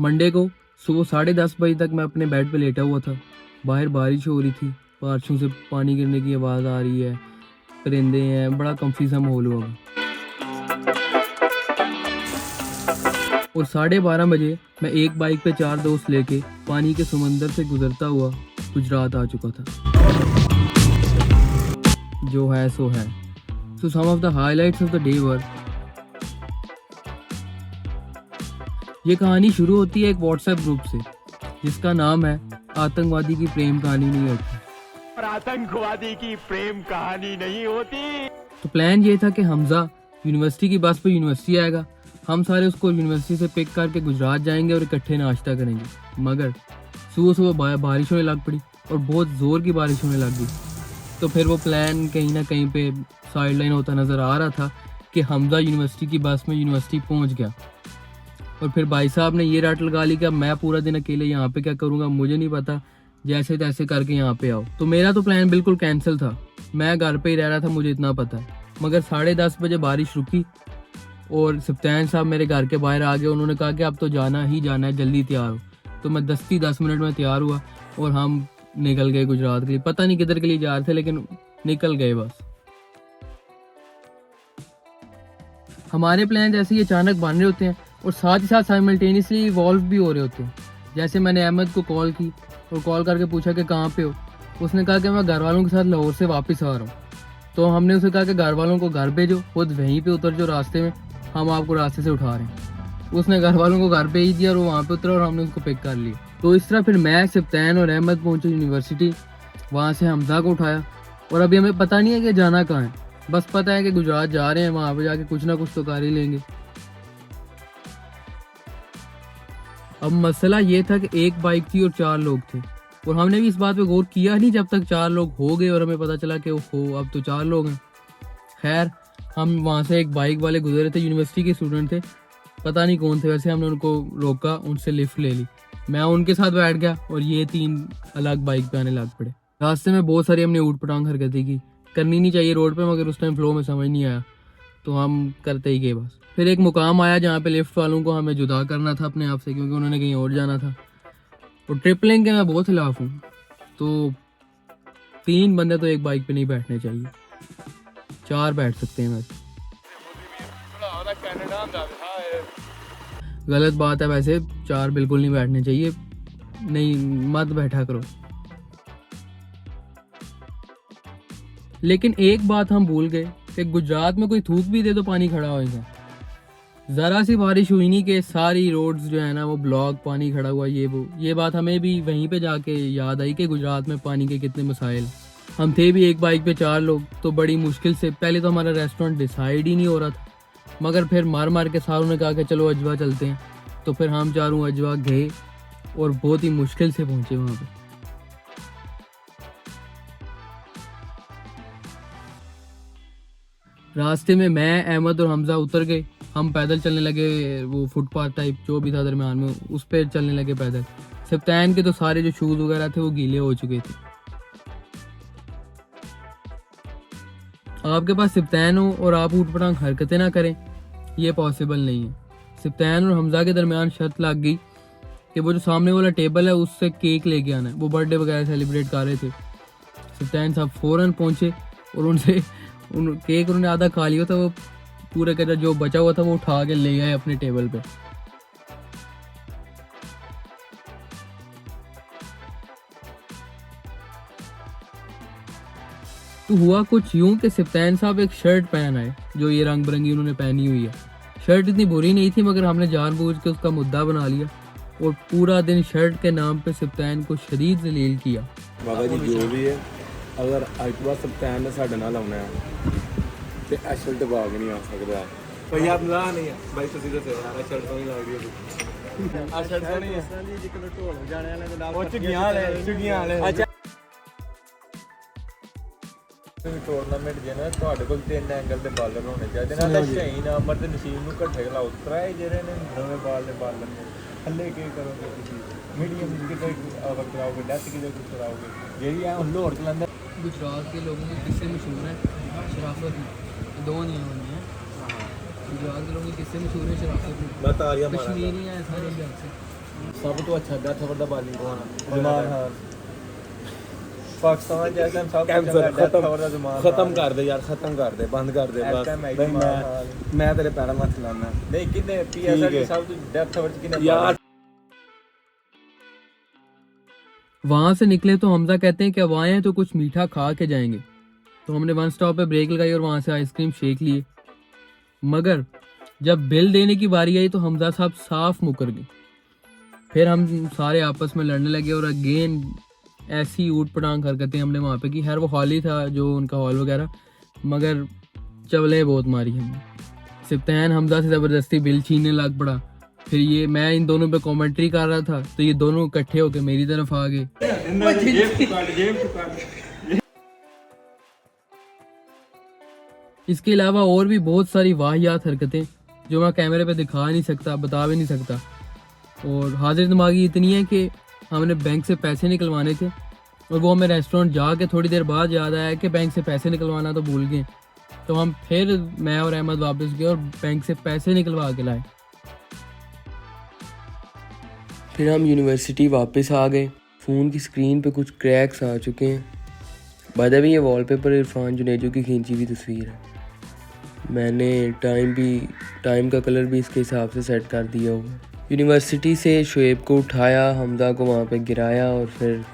Monday को सुबह 10:30 बजे तक मैं अपने बेड पे लेटा हुआ था। बाहर बारिश हो रही थी, बारिशों से पानी गिरने की आवाज़ आ रही है, परिंदे हैं, बड़ा कम्फी सा माहौल हुआ। और 12:30 बजे मैं एक बाइक पे 4 दोस्त लेके पानी के समंदर से गुजरता हुआ गुजरात आ चुका था। जो है सो है। So some of the highlights of the day were, ये कहानी शुरू होती है एक व्हाट्सएप ग्रुप से जिसका नाम है आतंकवादी की प्रेम कहानी नहीं होती। और आतंकवादी की प्रेम कहानी नहीं होती। तो प्लान ये था कि हमजा यूनिवर्सिटी की बस पे यूनिवर्सिटी आएगा, हम सारे उसको यूनिवर्सिटी से पिक करके गुजरात जाएंगे और इकट्ठे नाश्ता करेंगे। मगर सुबह सुबह बारिश होने लग पड़ी और बहुत ज़ोर की बारिश होने लग गई। तो फिर वो प्लान कहीं ना कहीं पे साइड लाइन होता नज़र आ रहा था कि हमजा यूनिवर्सिटी की बस में यूनिवर्सिटी पहुंच गया। और फिर भाई साहब ने ये रट लगा ली कि अब मैं पूरा दिन अकेले यहाँ पे क्या करूँगा, मुझे नहीं पता, जैसे तैसे करके यहाँ पे आओ। तो मेरा तो प्लान बिल्कुल कैंसिल था, मैं घर पे ही रह रहा था, मुझे इतना पता है। मगर 10:30 बजे बारिश रुकी और सप्तान साहब मेरे घर के बाहर आ गए। उन्होंने कहा कि अब तो जाना ही जाना है, जल्दी तैयार हो। तो मैं 10 मिनट में तैयार हुआ और हम निकल गए गुजरात के लिए। पता नहीं किधर के लिए जा रहे थे, लेकिन निकल गए बस। हमारे प्लान जैसे ही अचानक बन रहे होते हैं और साथ ही साथ साइमल्टेनियसली इवॉल्व भी हो रहे होते हैं। जैसे मैंने अहमद को कॉल की और कॉल करके पूछा कि कहाँ पे हो। उसने कहा कि मैं घर वालों के साथ लाहौर से वापस आ रहा हूँ। तो हमने उसे कहा कि घर वालों को घर भेजो, खुद वहीं पे उतर जो रास्ते में, हम आपको रास्ते से उठा रहे हैं। उसने घर वालों को घर भेज दिया और वो वहाँ पे उतरा और हमने उसको पिक कर लिया। तो इस तरह फिर मैं, सप्तान और अहमद पहुँचे यूनिवर्सिटी। वहाँ से हमजा को उठाया और अभी हमें पता नहीं है कि जाना कहाँ है, बस पता है कि गुजरात जा रहे हैं, वहाँ पे जाके कुछ ना कुछ तो कर ही लेंगे। अब मसला ये था कि एक बाइक थी और 4 लोग थे और हमने भी इस बात पे गौर किया नहीं जब तक 4 लोग हो गए और हमें पता चला कि ओहो अब तो 4 लोग हैं। खैर हम वहाँ से एक बाइक वाले गुजरे थे, यूनिवर्सिटी के स्टूडेंट थे, पता नहीं कौन थे वैसे। हमने उनको रोका, उनसे लिफ्ट ले ली, मैं उनके साथ बैठ गया और ये 3 अलग बाइक पे आने लग पड़े। रास्ते में बहुत सारी हमने ऊट पटांग हरकतें की, करनी नहीं चाहिए रोड पे, मगर उस टाइम फ्लो में समझ नहीं आया तो हम करते ही गए बस। फिर एक मुकाम आया जहाँ पे लिफ्ट वालों को हमें जुदा करना था अपने आप से, क्योंकि उन्होंने कहीं और जाना था। और ट्रिपलिंग के मैं बहुत खिलाफ हूँ, तो 3 बंदे तो एक बाइक पे नहीं बैठने चाहिए, 4 बैठ सकते हैं वैसे। गलत बात है वैसे, 4 बिल्कुल नहीं बैठने चाहिए, नहीं मत बैठा करो। लेकिन एक बात हम भूल गए कि गुजरात में कोई थूक भी दे तो पानी खड़ा होएगा। ज़रा सी बारिश हुई नहीं कि सारी रोड्स जो है ना वो ब्लॉक, पानी खड़ा हुआ, ये बात हमें भी वहीं पे जाके याद आई कि गुजरात में पानी के कितने मसाइल। हम थे भी एक बाइक पे 4 लोग, तो बड़ी मुश्किल से पहले तो हमारा रेस्टोरेंट डिसाइड ही नहीं हो रहा था, मगर फिर मार के सारों ने कहा कि चलो अजवा चलते हैं। तो फिर हम चारों अजवा गए और बहुत ही मुश्किल से पहुँचे वहाँ पर। रास्ते में मैं, अहमद और हमजा उतर गए। हम पैदल चलने लगे, वो फुटपाथ टाइप जो भी था दरमियान में, उस पर चलने लगे पैदल। सप्तान के तो सारे जो शूज़ वगैरह थे वो गीले हो चुके थे। आपके पास सप्तान हो और आप ऊट पटांग हरकतें ना करें, ये पॉसिबल नहीं है। सप्तान और हमजा के दरमियान शर्त लग गई कि वो जो सामने वाला टेबल है उससे केक लेके आना है। वो बर्थडे वगैरह सेलिब्रेट कर रहे थे। सप्तान साहब फ़ौरन पहुँचे और उनसे केक उन्होंने आधा खा लिया था, वो पूरे का जो बचा हुआ था वो उठा के ले आए अपने टेबल पे। तो हुआ कुछ यूं कि सप्तान साहब एक शर्ट पहन आए जो ये रंग बिरंगी उन्होंने पहनी हुई है। शर्ट इतनी बुरी नहीं थी, मगर हमने जानबूझ के उसका मुद्दा बना लिया और पूरा दिन शर्ट के नाम पे सप्तान को शदीद जलील किया। बाबा जी जो भी है, अगर ਅੱਜ ਤੋਂ ਬਾਅਦ ਸਪਤਾਨ ਨੇ ਸਾਡੇ ਨਾਲ ਆਉਣਾ ਹੈ ਤੇ ਐਸ਼ਲ ਦਬਾ ਕੇ ਨਹੀਂ ਆ ਸਕਦਾ ਕੋਈ ਆਪ ਨਾ ਨਹੀਂ ਹੈ ਬਾਈ। ਤੁਸੀਂ ਦੱਸੋ ਯਾਰ ਐਸ਼ਲ ਤੋਂ ਹੀ ਲੱਗਦੀ ਹੈ, ਐਸ਼ਲ ਤੋਂ ਨਹੀਂ ਹੈ ਜੀ, ਜਿੱਕਣ ਢੋਲ ਜਾਣੇ ਵਾਲੇ ਦੇ ਨਾਲ ਉਹ ਚੁਗੀਆਂ ਵਾਲੇ। ਅੱਛਾ ਟੂਰਨਾਮੈਂਟ ਜੇ ਨਾ ਤੁਹਾਡੇ ਕੋਲ 3 ਐਂਗਲ ਦੇ ਬਾਲਰ ਹੋਣੇ ਚਾਹੀਦੇ ਨੇ, ਤਾਂ ਸ਼ਹੀਨ ਅਮਰ ਤੇ ਨਸੀਬ ਨੂੰ ਇਕੱਠੇ ਖਲਾਓ। ਟਰਾਈ ਜਿਹੜੇ ਨੇ ਨਵੇਂ ਬਾਲ ਦੇ ਬਾਲਰ ਨੇ, ਥੱਲੇ ਕੀ ਕਰੋਗੇ ਤੁਸੀਂ? मीडियम कितने कराओगे, डेथ कितने कुछ कराओगे? यही है लाहौर कलंदर। गुजरात के लोगों के किस्से मशहूर हैं, शराफत में 2 नहीं होनी है। गुजरात के लोगों के किस्से मशहूर है, शराफत में। कश्मीरी हैं सारे जगह से, सब तो अच्छा डेथ ओवर दा बॉलिंग होना जमान खान पाकिस्तान जैसा सब कैंसर खत्म खत्म कर दे यार, खत्म कर दे, बंद कर दे बस। भाई मैं तेरे पैरों में हत्थ लाना नहीं कितने पीएसएल के सब डेथ ओवर कितने यार। वहाँ से निकले तो हमजा कहते हैं कि अब आए हैं तो कुछ मीठा खा के जाएंगे। तो हमने वन स्टॉप पे ब्रेक लगाई और वहाँ से आइसक्रीम शेक लिए। मगर जब बिल देने की बारी आई तो हमजा साहब साफ मुकर गए। फिर हम सारे आपस में लड़ने लगे और अगेन ऐसी ऊट पटांग हरकतें हमने वहाँ पे की। खैर वो हॉल ही था जो उनका हॉल वगैरह, मगर चवलें बहुत मारी हमने। सिप्तान हमजा से ज़बरदस्ती बिल छीनने लग पड़ा। फिर ये मैं इन दोनों पे कमेंट्री कर रहा था तो ये दोनों इकट्ठे होकर मेरी तरफ आ गए। इसके अलावा और भी बहुत सारी वाहियात हरकतें जो मैं कैमरे पे दिखा नहीं सकता, बता भी नहीं सकता। और हाजिर दिमागी इतनी है कि हमने बैंक से पैसे निकलवाने थे और वो हमें रेस्टोरेंट जाके थोड़ी देर बाद याद आया कि बैंक से पैसे निकलवाना तो भूल गए। तो हम फिर मैं और अहमद वापस गए और बैंक से पैसे निकलवा के लाए। फिर हम यूनिवर्सिटी वापस आ गए। फ़ोन की स्क्रीन पे कुछ क्रैक्स आ चुके हैं। बाय द वे ये वॉलपेपर इरफान जुनेजो की खींची हुई तस्वीर है। मैंने टाइम का कलर भी इसके हिसाब से सेट कर दिया हुआ। यूनिवर्सिटी से शुएब को उठाया, हमजा को वहाँ पे गिराया और फिर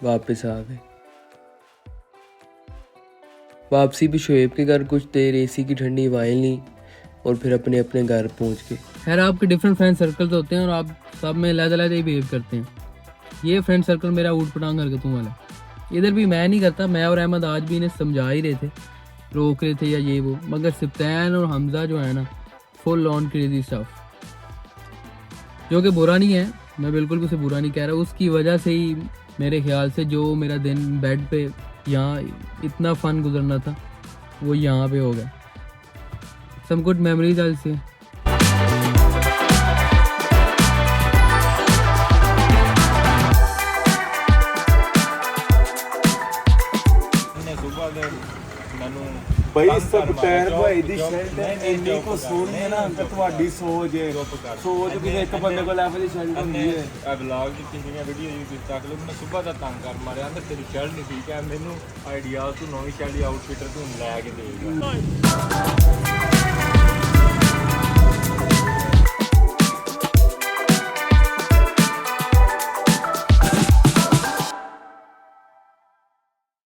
वापस आ गए। वापसी भी शुएब के घर कुछ देर एसी की ठंडी हवाएं ली और फिर अपने अपने घर पहुँच गए। खैर आपके डिफरेंट फ्रेंड सर्कल्स होते हैं और आप सब में अलग-अलग ही बिहेव करते हैं। ये फ्रेंड सर्कल मेरा ऊट पटांग हरकतों वाला। इधर भी मैं नहीं करता, मैं और अहमद आज भी इन्हें समझा ही रहे थे, रोक रहे थे या ये वो, मगर सिप्तान और हमजा जो है ना फुल ऑन क्रेजी स्टफ, जो कि बुरा नहीं है, मैं बिल्कुल भी उसे बुरा नहीं कह रहा। उसकी वजह से ही मेरे ख्याल से जो मेरा दिन बेड पे यहाँ इतना फन गुजरना था वो यहाँ पे हो गया। सम गुड मेमोरीज आज से। भाई सप्तान भाई दी शर्ट ਇੰਨੀ ਕੋ ਸੋਹਣੀ ਹੈ ਨਾ ਕਿ ਤੁਹਾਡੀ ਸੋਚ ਕਿਸੇ ਇੱਕ ਬੰਦੇ ਕੋਲ ਐਵੇਂ ਦੀ ਸ਼ਰਟ ਹੁੰਦੀ ਹੈ। ਆ ਵਲੌਗ ਦੀ ਕਿੰਨੀਆਂ ਵੀਡੀਓ YouTube ਤੱਕ ਲੋ ਮੈਂ ਸਵੇਰ ਦਾ ਤੰਗ ਕਰ ਮਾਰਿਆ ਅੰਦਰ ਤੇਰੀ ਸ਼ਰਟ ਨਹੀਂ ਠੀਕ ਹੈ, ਮੈਨੂੰ ਆਈਡੀਆ ਤੂੰ ਨਵੀਂ ਸ਼ਰਟ ਦੀ ਆਊਟਫਿਟਰ ਤੂੰ ਲੈ ਕੇ ਦੇਗਾ।